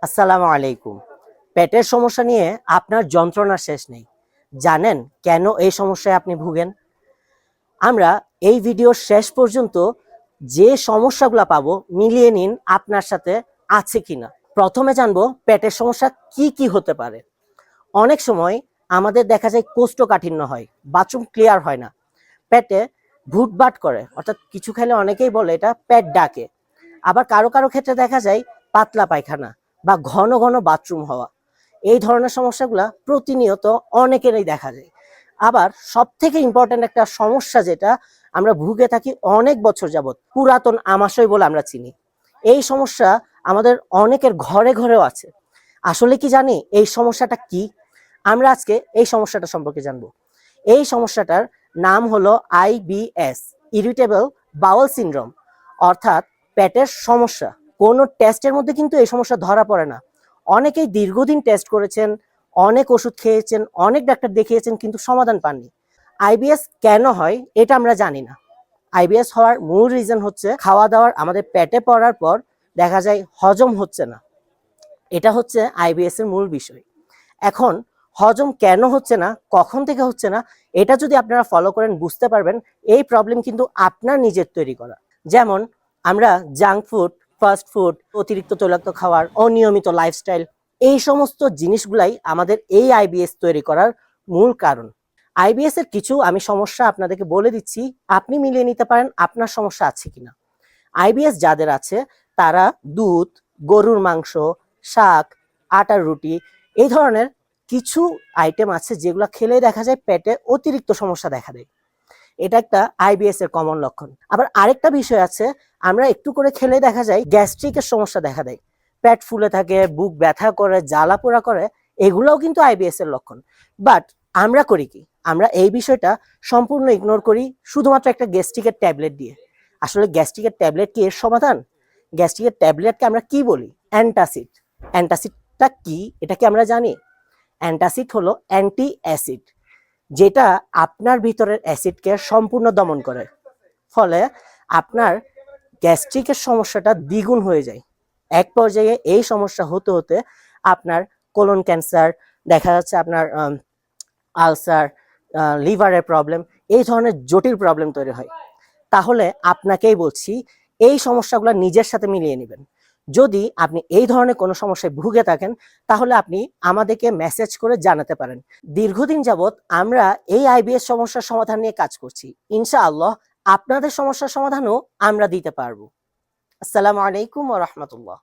আসসালামু আলাইকুম। পেটের সমস্যা নিয়ে আপনার যন্ত্রণা শেষ নেই। জানেন কেন এই সমস্যায় আপনি ভুগেন? আমরা এই ভিডিওর শেষ পর্যন্ত যে সমস্যাগুলো পাবো মিলিয়ে নিন আপনার সাথে আছে কিনা। প্রথমে জানবো পেটের সমস্যা কি কি হতে পারে। অনেক সময় আমাদের দেখা যায় কোষ্ঠকাঠিন্য হয়, বাথরুম ক্লিয়ার হয় না, পেটে ভুটভাট করে, অর্থাৎ কিছু খেলে অনেকেই বলে এটা পেট ডাকে। আবার কারো কারো ক্ষেত্রে দেখা যায় পাতলা পায়খানা বা ঘন ঘন বাথরুম হওয়া। এই ধরনের সমস্যাগুলা প্রতিনিয়ত অনেকেরই দেখা যায়। আবার সব থেকে ইম্পর্টেন্ট একটা সমস্যা যেটা আমরা ভুগে থাকি অনেক বছর যাবত, পুরাতন আমাশয় বলে আমরা চিনি। এই সমস্যা আমাদের অনেকের ঘরে ঘরেও আছে। আসলে কি জানি এই সমস্যাটা কি? আমরা আজকে এই সমস্যাটা সম্পর্কে জানবো। এই সমস্যাটার নাম হলো IBS, ইরিটেবল বাউল সিনড্রোম, অর্থাৎ পেটের সমস্যা। কোনো টেস্টের মধ্যে কিন্তু এই সমস্যা ধরা পড়ে না। অনেকেই দীর্ঘদিন টেস্ট করেছেন, অনেক ওষুধ খেয়েছেন, অনেক ডাক্তার দেখিয়েছেন, কিন্তু সমাধান পাননি। আইবিএস কেন হয় এটা আমরা জানি না। আইবিএস হওয়ার মূল রিজন হচ্ছে খাওয়া দাওয়ার আমাদের পেটে পড়ার পর দেখা যায় হজম হচ্ছে না। এটা হচ্ছে আইবিএস এর মূল বিষয়। এখন হজম কেন হচ্ছে না, কখন থেকে হচ্ছে না, এটা যদি আপনারা ফলো করেন বুঝতে পারবেন এই প্রবলেম কিন্তু আপনার নিজের তৈরি করা। যেমন আমরা জাঙ্ক ফুড, ফাস্ট ফুড, অতিরিক্ত তৈলাক্ত খাবার, অনিয়মিত লাইফস্টাইল, এই সমস্ত জিনিসগুলাই আমাদের এই আইবিএস তৈরি করার মূল কারণ। আইবিএস এর কিছু আমি সমস্যা আপনাদেরকে বলে দিচ্ছি, আপনি মিলিয়ে নিতে পারেন আপনার সমস্যা আছে কিনা। আইবিএস যাদের আছে তারা দুধ, গরুর মাংস, শাক, আটার রুটি, এই ধরনের কিছু আইটেম আছে যেগুলো খেলে দেখা যায় পেটে অতিরিক্ত সমস্যা দেখা দেয়। এটা একটা আইবিএস এর কমন লক্ষণ। আবার আরেকটা বিষয় আছে, আমরা একটু করে খেলে দেখা যায় গ্যাস্ট্রিকের সমস্যা দেখা দেয়, পেট ফুলে থাকে, বুক ব্যথা করে, জ্বালা পোড়া করে, এগুলোও কিন্তু আইবিএস এর লক্ষণ। বাট আমরা করি কি, আমরা এই বিষয়টা সম্পূর্ণ ইগনোর করি শুধুমাত্র একটা গ্যাস্ট্রিকের ট্যাবলেট দিয়ে। আসলে গ্যাস্ট্রিকের ট্যাবলেট কি এর সমাধান? গ্যাস্ট্রিকের ট্যাবলেটকে আমরা কি বলি? অ্যান্টাসিড। অ্যান্টাসিডটা কি এটা কি আমরা জানি? অ্যান্টাসিড হলো অ্যান্টি অ্যাসিড, যেটা আপনার ভিতরের অ্যাসিডকে সম্পূর্ণ দমন করে। ফলে আপনার গ্যাস্ট্রিকের সমস্যাটা দ্বিগুণ হয়ে যায়। এক পর্যায়ে এই সমস্যা হতে হতে আপনার কোলন ক্যান্সার, দেখা যাচ্ছে আপনার আলসার, লিভারের প্রবলেম, এই ধরনের জটিল প্রবলেম তৈরি হয়। তাহলে আপনাকেই বলছি এই সমস্যাগুলো নিজের সাথে মিলিয়ে নেবেন। যদি আপনি এই ধরনের কোনো সমস্যায় ভুগে থাকেন তাহলে আপনি আমাদেরকে মেসেজ করে জানাতে পারেন। দীর্ঘদিন যাবৎ আমরা এই আইবিএস সমস্যার সমাধান নিয়ে কাজ করছি। ইনশাআল্লাহ আপনাদের সমস্যার সমাধানও আমরা দিতে পারবো। আসসালামু আলাইকুম ওয়া রাহমাতুল্লাহ।